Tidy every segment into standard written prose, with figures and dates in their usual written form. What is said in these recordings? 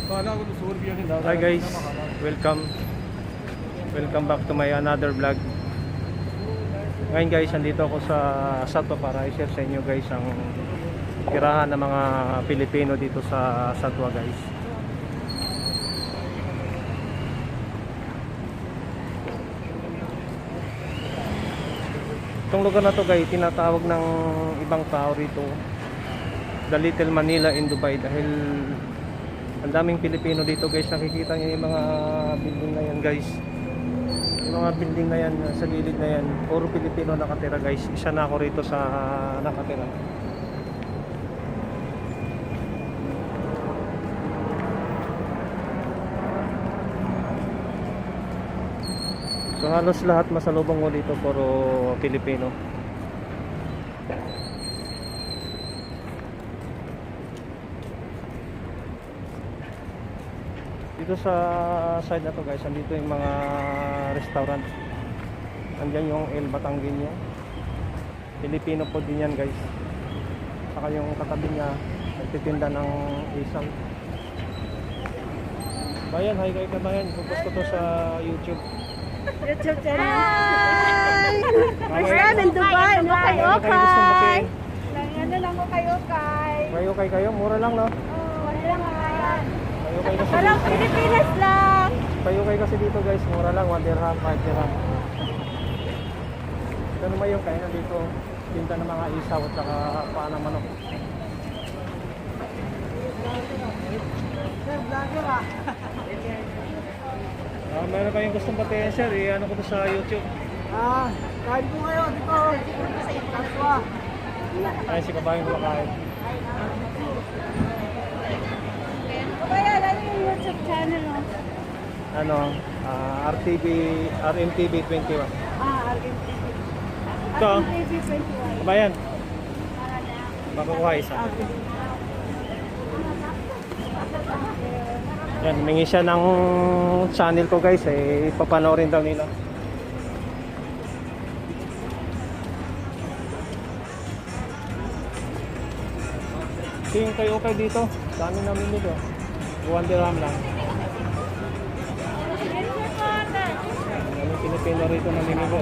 Hi guys, welcome back to my another vlog. Ngayon guys, andito ako sa Satwa para i-share sa inyo guys ang tirahan ng mga Pilipino dito sa Satwa guys. Itong lugar na to guys, tinatawag ng ibang tao rito The Little Manila in Dubai dahil ang daming Pilipino dito guys. Nakikita niyo yung mga building na yan guys, yung mga building na yan sa gilid na yan, puro Pilipino nakatira guys. Isa na ako rito sa nakatira. So halos lahat masalubong mo dito puro Pilipino. Dito sa side na to guys, andito yung mga restaurant. Andyan yung El Batangueño, Filipino po din yan guys. Saka yung katabi niya nagtitinda ng isang Bayan. Hi kayo kabayan, pupost ko to sa YouTube channel. Hi! First time in Dubai, no kayo kay. Ano lang ko kayo kay. Kayo kayo, mura lang no? Wala lang ayan. Kayo kasi Parang Pilipinas lang. kayo kasi dito guys, mura lang, 1 dirham, 5 dirham. Ito naman yung kainan dito, tinta ng mga isaw at saka paa ng manok. Meron kayong gustong batiin sir, ano ko to sa YouTube. Kain po kayo dito. Kaswa. Ay, si kabayan ko kain. Kaya ano yung YouTube channel mo? Ano, RMTV 21. RMTV. Ito, RMTV 21. kabayan, makukuha isa. Yan, humingi siya ng channel ko guys, ipapanoorin daw nila. Tingin kayo okay dito, dami namin dito, 1 dirham lang. Daming Pilipino rito namimili.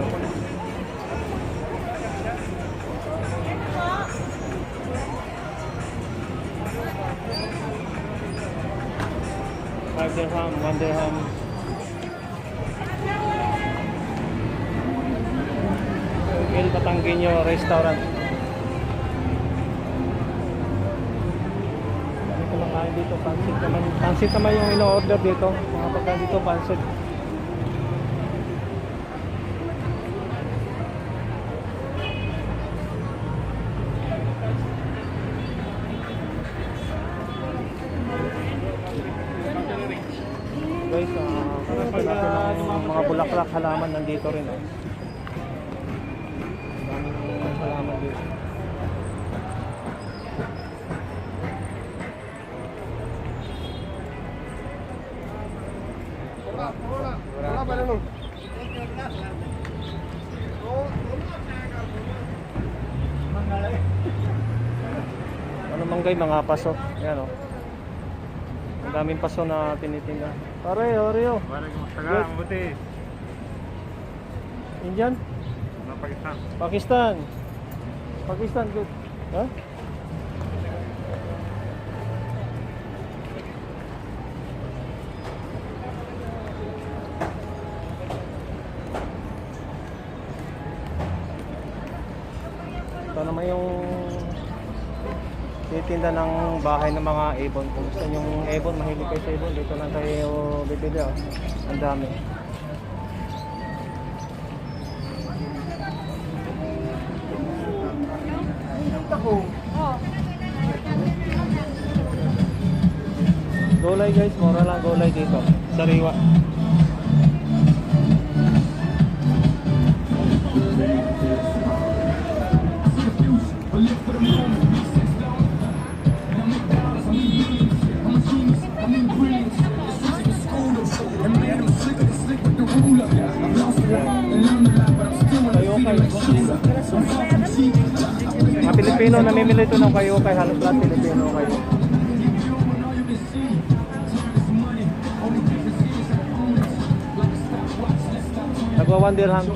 $5 dirham, 1 dirham. El Batangueño restaurant. Dami kumakain dito, pansit naman. Pansit naman yung ino-order dito. Mga pagkain dito, pansit. Guys, hanapin natin ng mga bulaklak, halaman nandito rin. Daming halaman dito. Ano manggay, mga paso. Yan o. Ang daming paso na tinitinda. Pare, Oreo. Waalaikumsalam. Buti. Indian? Pakistan. Pakistan. Pakistan, good. Huh? Ito naman yung titinda ng bahay ng mga ibon. Kung gusto yung ibon, mahilig kayo sa ibon, dito lang tayo bibili. Ang dami. Gulay guys, mura lang gulay dito. Sariwa. Mga Pilipino namimili ito ng kayo kay halos lahat Pilipino kayo. Magwa 1 dirham.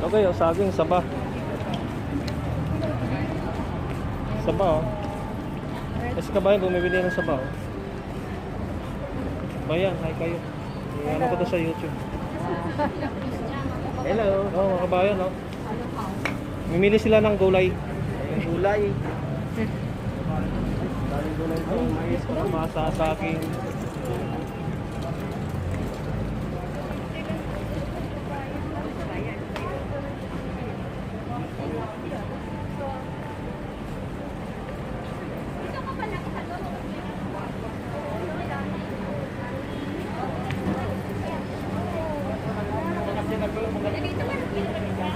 Okay, oh, saging, saba. Saba, oh. Kasi kabayan, bumibili ng saba, oh. Bayan, hi kayo. Ano ko to sa YouTube. Hello. Oh, mga kabayan, oh. Mimili sila ng gulay. Gulay. Daling gulay ito, mais, masa, saging.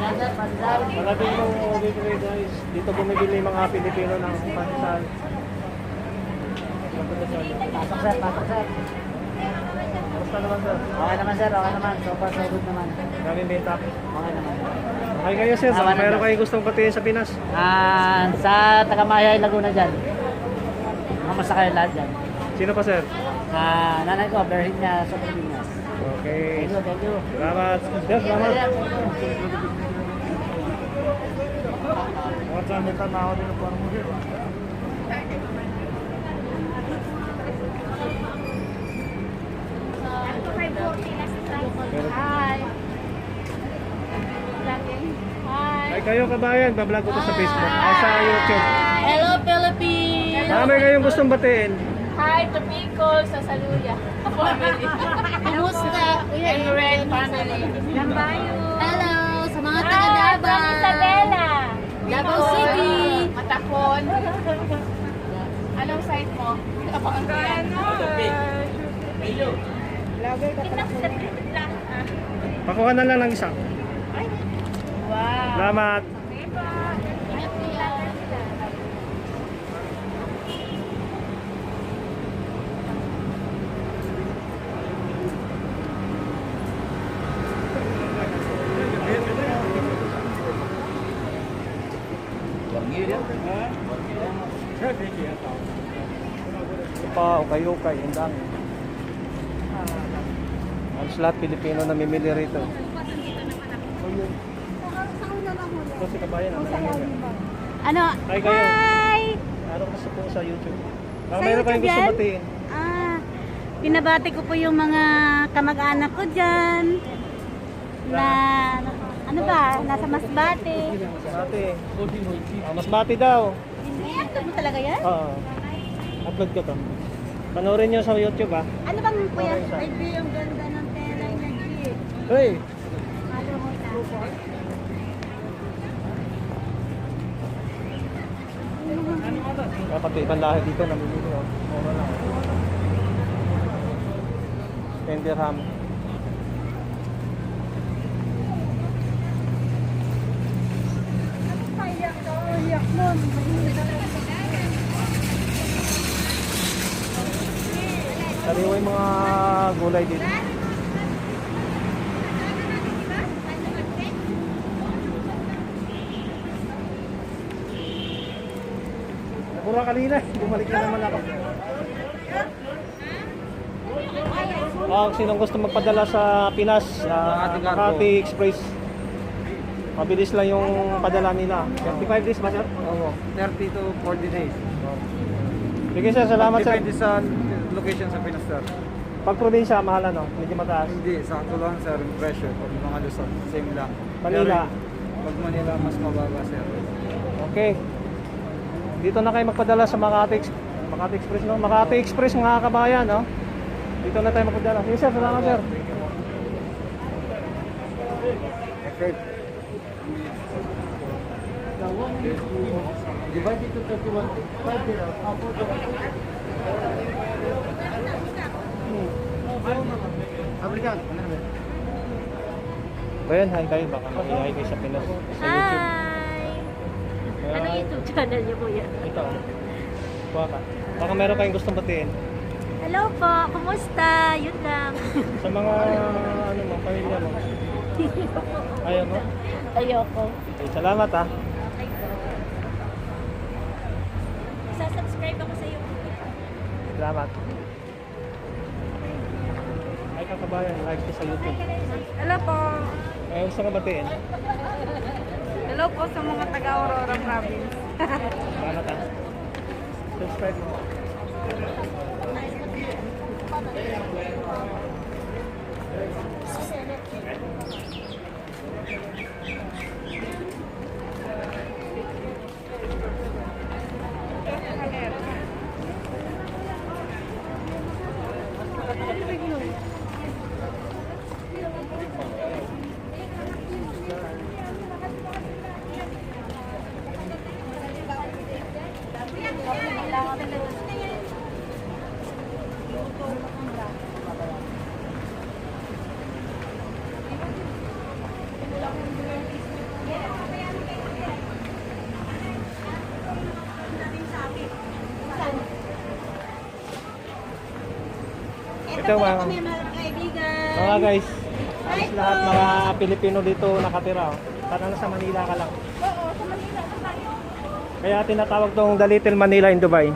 Malapit yung bibili guys. Dito bumibili mga Pilipino ng pansal. Pasok sir, pasok sir. Basta naman sir. Okay naman sir, okay naman. So far so good naman. Daming benta. Okay naman. Okay kayo sir, Ah, wala meron na. kayong gustong batiin sa Pinas? Sa Tagamayay, Laguna dyan. Kamusta kayo lahat dyan? Sino pa sir? Nanay ko, Berhin niya sa Pilipinas. Okay. Thank you. Salamat. Sir, salamat. What's on the tanaw din ng parang muli. Hi. Vlogging. Hi. Ay kayo kabayan, bablog ko to sa Facebook. Ay sa YouTube. Hello, Philippines! Marami kayong gustong batiin. Hi to Pico sa Saluya family. Kumusta? And Red family. Lambayo. Hello sa mga From taga-Davao. Isabela. Davao City. Matapon. Anong site mo? Pakuha na lang ng isa. Wow. Salamat. Ito pa, ukay-ukay, ang dami. Ang lahat Pilipino na mimili rito. Ito si kabayan, ang nangyayari. Ano? Hi kayo. Hi. Ano gusto po sa YouTube? Baka Sa mayroon kayong YouTube gusto yan? batiin. Binabati ko po yung mga kamag-anak ko dyan. Na, ano ba? Nasa Masbate. Masbate. Masbate daw. Hindi, upload mo talaga yan? Oo. Upload ko to. Panoorin nyo sa YouTube ah. Ano bang kuya? Okay, sir. Ay, di, yung ganda ng tela yung legit. Hey! Halo mo na. Dapat ibang lahi dito namimili. Oh. Mura lang. 10 dirham. Iyak mo. Sariwa yung mga gulay dito. Mura kanina, bumalik na naman ako. Sinong gusto magpadala sa Pinas, Makati Express. Mabilis lang yung padala nila. 35 days ba sir? Oo. 30 to 40 days. Sige sir, salamat sir. Depende sa location sa Pinas sir. Pag probinsya, mahal ano? Medyo mataas. Hindi, sakto lang sir yung presyo. Pag mga Luzon, same lang. Manila. Pero pag Manila, mas mababa sir. Okay. Dito na kayo magpadala sa Makati Express, no? Makati Express mga kabayan, no? Dito na tayo magpadala. Yes sir, salamat sir. Okay. Divide it to 31. 5 dirham. Abrigan. Bayan, hi kayo. Baka mag-hi kayo sa Pinas. Sa YouTube. Hi. Kaya, Ano YouTube channel niyo kuya? ito. Kuha ka. Baka meron kayong gustong batiin. Hello po, kumusta? Yun lang. Sa mga, ano mo, pamilya mo. Ayaw mo? Ayoko. Okay, salamat ah. Subscribe ako sa iyo. Salamat. Ay kakabayan, like ko sa YouTube. Hello po. Ay, gusto ka batiin? Hello po sa mga taga-Aurora Province. Salamat ah. Subscribe mo. Ito mga guys, halos lahat mga Pilipino dito nakatira. Oh. Sana nasa Manila ka lang. Oo, sa Manila na tayo. Kaya tinatawag tong The Little Manila in Dubai.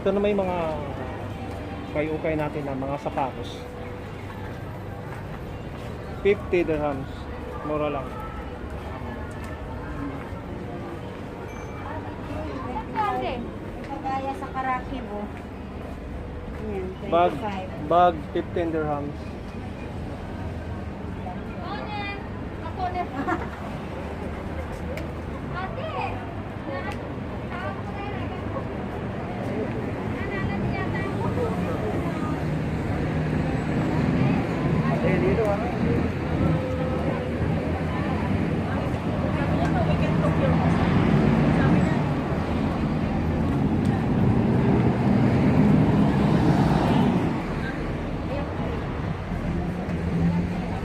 Ito na may mga ukay-ukay natin na mga sapatos. 50 dirhams. Mura lang. Kagaya sa Karakibo. Ayan, 25. Bag 15 dirhams.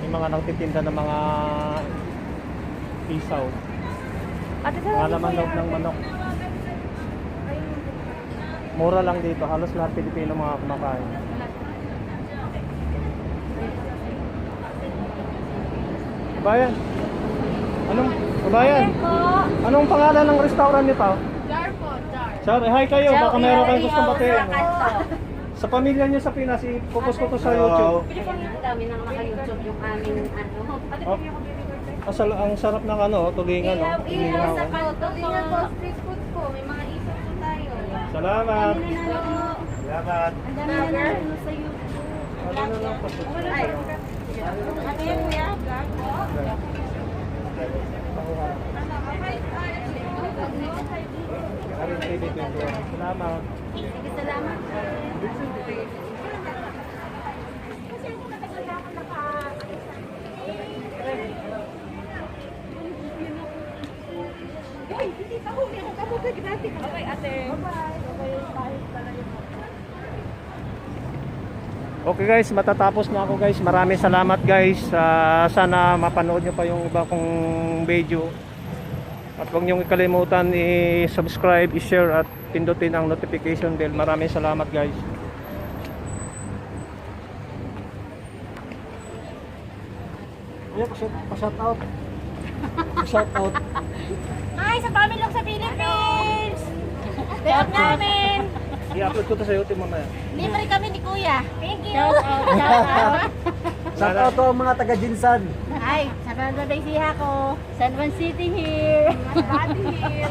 May mga nagtitinda ng mga isaw. Mga laman loob ng manok. Mura lang dito. Halos lahat Pilipino mga kumakain. Kabayan. Kabayan? Anong pangalan ng restaurant nito? Jar po, jar. Sorry, hi kayo. Baka meron kayong gustong batiin. Sa pamilya niyo sa Pinas, i-focus ko to sa YouTube. Dami nang naka-YouTube yung aming ano. Oh. Ang sarap ng ano, tulingan. No? Ilaw sa tulingan po, street food po. May mga isaw po tayo. Salamat. Nanalo. Salamat. Ang dami na nanalo sa YouTube. Ano na lang po? Ay. Ano yan kuya? Vlog? Salamat. Sige, salamat. Okay, ate. Okay guys, matatapos na ako guys. Maraming salamat guys. Sana mapanood nyo pa yung iba kong video. At huwag nyo ikalimutan i-subscribe, i-share at pindutin ang notification bell. Maraming salamat guys. Pa-shout out. Pa-shout out. Hi, sa family lang sa Philippines! Shout namin! I-upload ko to sa YouTube mamaya. Libre kami ni Kuya. Thank you! Shout out to ang mga taga-Jinsan. Hi, sa Bangladesh siya ko. San Juan City here. here.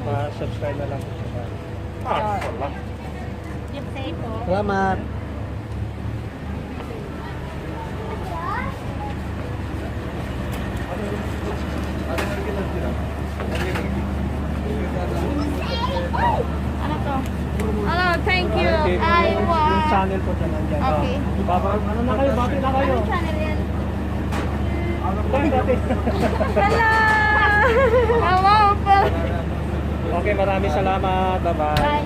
Pa-subscribe na lang. Wala. Keep safe po. Salamat. Ano to? Hello, thank you. Yung channel ko dyan nandyan. Okay. Ano na kayo? Bati na kayo? Anong channel yan? Bati. Hello! Hello po. Okay, maraming salamat. Bye-bye. Bye.